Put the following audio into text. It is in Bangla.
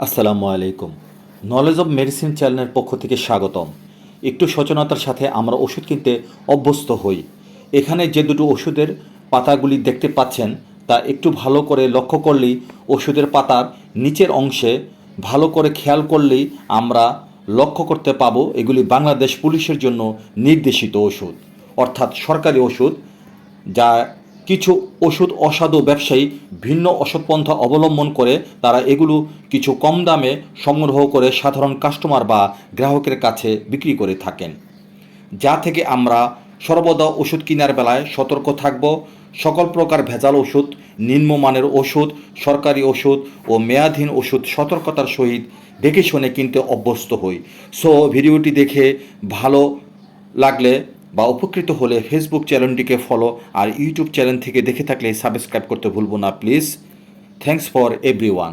আসসালামু আলাইকুম। নলেজ অব মেডিসিন চ্যানেলের পক্ষ থেকে স্বাগতম। একটু সচেতনতার সাথে আমরা ওষুধ কিনতে অভ্যস্ত হই। এখানে যে দুটো ওষুধের পাতাগুলি দেখতে পাচ্ছেন তা একটু ভালো করে লক্ষ্য করলেই ওষুধের পাতার নিচের অংশে ভালো করে খেয়াল করলেই আমরা লক্ষ্য করতে পাবো এগুলি বাংলাদেশ পুলিশের জন্য নির্দেশিত ওষুধ, অর্থাৎ সরকারি ওষুধ, যা কিছু ওষুধ অসাধু ব্যবসায়ী ভিন্ন অসৎপন্থা অবলম্বন করে তারা এগুলো কিছু কম দামে সংগ্রহ করে সাধারণ কাস্টমার বা গ্রাহকের কাছে বিক্রি করে থাকেন, যা থেকে আমরা সর্বদা ওষুধ কেনার বেলায় সতর্ক থাকব। সকল প্রকার ভেজাল ওষুধ, নিম্নমানের ওষুধ, সরকারি ওষুধ ও মেয়াদহীন ওষুধ সতর্কতার সহিত দেখে শুনে কিনতে অভ্যস্ত হই। সো ভিডিওটি দেখে ভালো লাগলে বা উপকৃত হলে ফেসবুক চ্যানেলটিকে ফলো আর ইউটিউব চ্যানেল থেকে দেখে থাকলে সাবস্ক্রাইব করতে ভুলব না প্লিজ। Thanks for everyone.